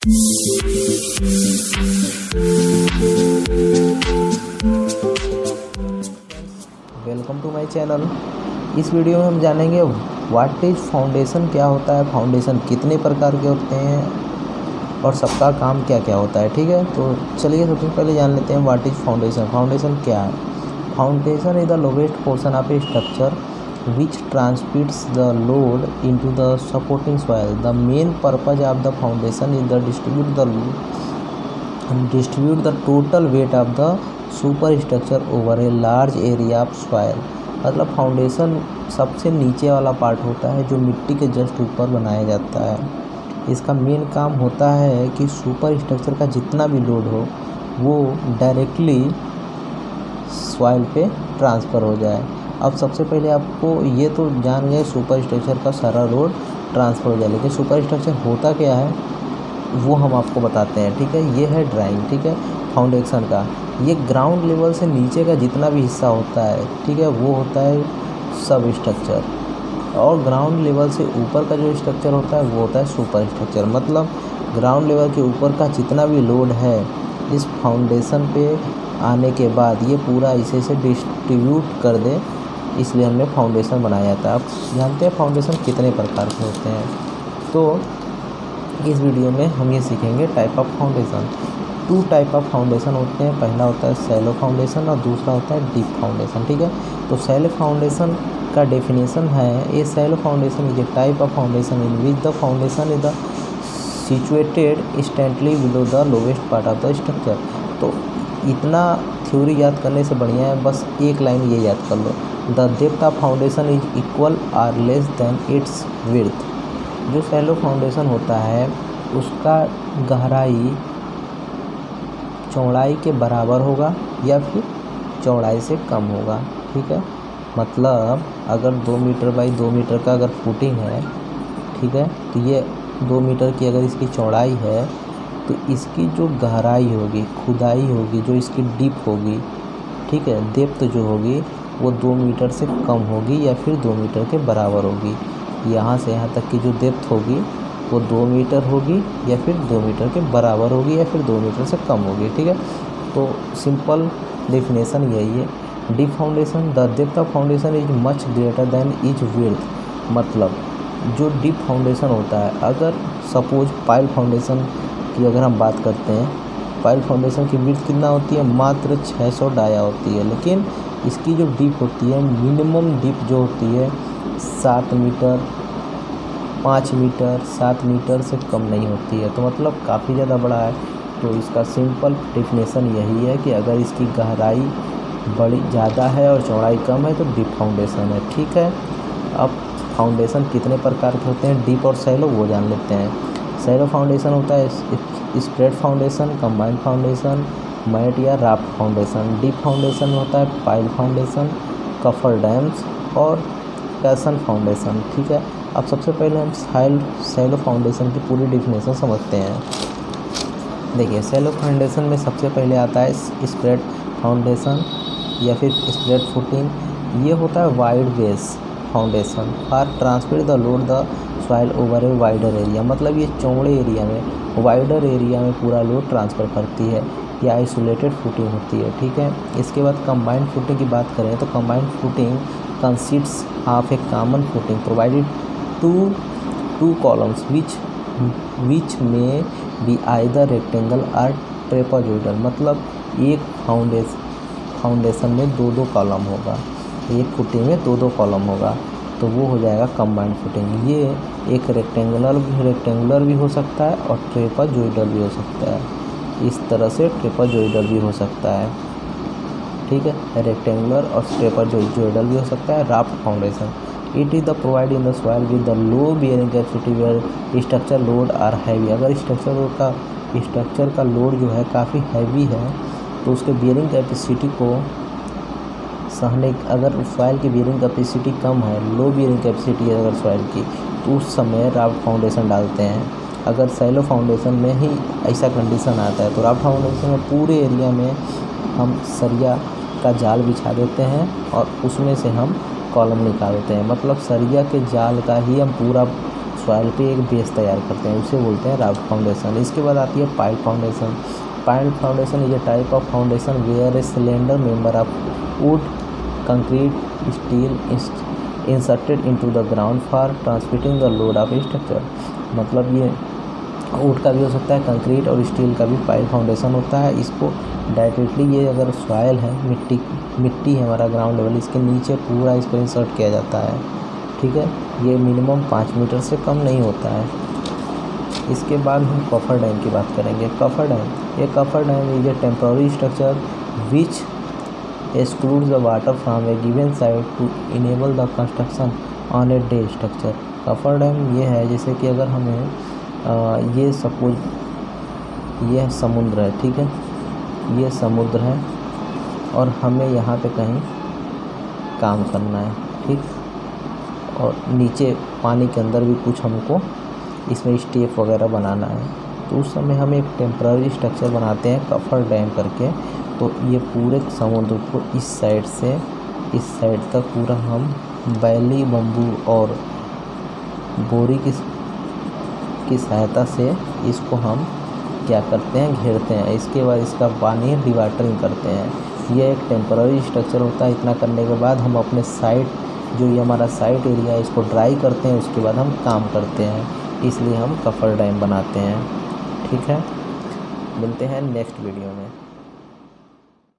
Welcome to my channel. इस video में हम जानेंगे व्हाट इज फाउंडेशन, क्या होता है फाउंडेशन, कितने प्रकार के होते हैं और सबका काम क्या क्या होता है। ठीक है, तो चलिए सबसे पहले जान लेते हैं व्हाट इज फाउंडेशन। फाउंडेशन क्या है? Foundation is the lowest portion of A structure which transmits the load into the supporting soil. The main purpose of the foundation is to distribute the total weight of the superstructure over a large area of soil. मतलब foundation सबसे नीचे वाला part होता है जो मिट्टी के just ऊपर बनाया जाता है। इसका मेन काम होता है कि सुपर स्ट्रक्चर का जितना भी लोड हो वो डायरेक्टली सॉइल पे ट्रांसफ़र हो जाए। अब सबसे पहले आपको ये तो जान गए सुपर स्ट्रक्चर का सारा लोड ट्रांसफ़र हो जाए, लेकिन सुपर स्ट्रक्चर होता क्या है वो हम आपको बताते हैं। ठीक है, ये है ड्राइंग। ठीक है, फाउंडेशन का ये ग्राउंड लेवल से नीचे का जितना भी हिस्सा होता है, ठीक है, वो होता है सब स्ट्रक्चर, और ग्राउंड लेवल से ऊपर का जो स्ट्रक्चर होता है वो होता है सुपर स्ट्रक्चर। मतलब ग्राउंड लेवल के ऊपर का जितना भी लोड है इस फाउंडेशन पे आने के बाद ये पूरा इसे से डिस्ट्रीब्यूट कर दे, इसलिए हमने फाउंडेशन बनाया जाता है। आप जानते हैं फाउंडेशन कितने प्रकार के होते हैं, तो इस वीडियो में हम ये सीखेंगे type of foundation. 2 type of foundation होते हैं, पहला होता है सैलो फाउंडेशन और दूसरा होता है डीप फाउंडेशन। ठीक है, तो सैलो फाउंडेशन का डेफिनेशन है, a shallow foundation is a type of foundation in which the foundation is the situated instantly below the lowest part of the structure. तो इतना थ्योरी याद करने से बढ़िया है बस एक लाइन ये याद कर लो, the depth of foundation is equal or less than its width. जो सैलो फाउंडेशन होता है उसका गहराई चौड़ाई के बराबर होगा या फिर चौड़ाई से कम होगा। ठीक है, मतलब अगर 2 मीटर बाई 2 मीटर का अगर फुटिंग है, ठीक है, तो ये 2 मीटर की अगर इसकी चौड़ाई है तो इसकी जो गहराई होगी, खुदाई होगी, जो इसकी डीप होगी, ठीक है, डेप्थ जो होगी वो 2 मीटर से कम होगी या फिर 2 मीटर के बराबर होगी। यहाँ से यहाँ तक की जो डेप्थ होगी वो 2 मीटर होगी या फिर 2 मीटर के बराबर होगी या फिर 2 मीटर से कम होगी। ठीक है, तो सिंपल डेफिनेशन यही है। Deep foundation, the depth of foundation is much greater than etch width. मतलब जो डीप फाउंडेशन होता है, अगर सपोज पाइल फाउंडेशन की अगर हम बात करते हैं, पाइल फाउंडेशन की विड्थ कितना होती है? मात्र 600 डाया होती है, लेकिन इसकी जो डीप होती है, मिनिमम डीप जो होती है 7 मीटर, 5 मीटर, 7 मीटर से कम नहीं होती है, तो मतलब काफ़ी ज़्यादा बड़ा है। तो इसका सिंपल डेफिनेशन यही है कि अगर इसकी गहराई बड़ी ज़्यादा है और चौड़ाई कम है तो डीप फाउंडेशन है। ठीक है, अब फाउंडेशन कितने प्रकार के होते हैं, डीप और सैलो, वो जान लेते हैं। सैलो फाउंडेशन होता है spread foundation, combined foundation, mat या राफ्ट फाउंडेशन। डीप फाउंडेशन होता है पाइल फाउंडेशन, कफर डैम्स और कैसन फाउंडेशन। ठीक है, अब सबसे पहले हम सैलो फाउंडेशन की पूरी डेफिनेशन समझते हैं। देखिए, सैलो फाउंडेशन में सबसे पहले आता है स्प्रेड फाउंडेशन या फिर स्प्रेड फुटिंग। ये होता है wide base foundation for transfer the load the soil over a wider area. मतलब ये चौड़े एरिया में, वाइडर एरिया में पूरा लोड ट्रांसफ़र करती है, या आइसोलेटेड फुटिंग होती है। ठीक है, इसके बाद कंबाइंड फुटिंग की बात करें तो combined footing consists of a common footing provided to columns which may be either rectangle or trapezoidal. मतलब एक फाउंडेशन में 2-2 कॉलम होगा, एक फुटिंग में 2-2 कॉलम होगा, तो वो हो जाएगा कंबाइंड फुटिंग। ये एक रेक्टेंगुलर भी हो सकता है और ट्रेपेजॉइडल भी हो सकता है। इस तरह से ट्रेपेजॉइडल भी हो सकता है। ठीक है, रेक्टेंगुलर और ट्रेपेजॉइडल भी हो सकता है। Raft foundation, it is the provide in the soil with the low bearing capacity where structure load are heavy. अगर स्ट्रक्चर का लोड जो है काफ़ी हैवी है तो उसके बियरिंग कैपेसिटी को सहने, अगर सॉइल की बियरिंग कैपेसिटी कम है, लो बियरिंग कैपेसिटी है अगर सॉइल की, तो उस समय राफ्ट फाउंडेशन डालते हैं। अगर सैलो फाउंडेशन में ही ऐसा कंडीशन आता है तो राफ्ट फाउंडेशन में पूरे एरिया में हम सरिया का जाल बिछा देते हैं और उसमें से हम कॉलम निकालते हैं। मतलब सरिया के जाल का ही हम पूरा सॉइल पे एक बेस तैयार करते हैं, उसे बोलते हैं राफ्ट फाउंडेशन। इसके बाद आती है pile foundation. Pile foundation is a type of foundation where a cylinder member of wood, concrete, steel inserted into the ground for transmitting the load of structure. मतलब ये वुड का भी हो सकता है, कंक्रीट और स्टील का भी पाइल फाउंडेशन होता है। इसको डायरेक्टली ये अगर सॉइल है, मिट्टी है हमारा ग्राउंड लेवल, इसके नीचे पूरा इसको इंसर्ट किया जाता है, ठीक है। ये मिनिमम 5 मीटर से कम नहीं होता है। इसके बाद हम कॉफर डैम की बात करेंगे। कॉफर डैम, ये coffer dam is a temporary structure which excludes the water from a given site to enable the construction on a day structure। Coffer dam ये है जैसे कि अगर हमें ये सपोज ये समुद्र है, ठीक है, ये समुद्र है और हमें यहाँ पे कहीं काम करना है, ठीक, और नीचे पानी के अंदर भी कुछ हमको इसमें स्टेप वगैरह बनाना है, तो उस समय हम एक टेम्पररी स्ट्रक्चर बनाते हैं कॉफर डैम करके। तो ये पूरे समुद्र को इस साइड से इस साइड तक पूरा हम बैली, बम्बू और बोरी की सहायता से इसको हम क्या करते हैं, घेरते हैं। इसके बाद इसका पानी डिवाटरिंग करते हैं। ये एक टेम्पररी स्ट्रक्चर होता है। इतना करने के बाद हम अपने साइड, जो ये हमारा साइड एरिया है, इसको ड्राई करते हैं। उसके बाद हम काम करते हैं, इसलिए हम कॉफर डैम बनाते हैं, ठीक है। मिलते हैं नेक्स्ट वीडियो में।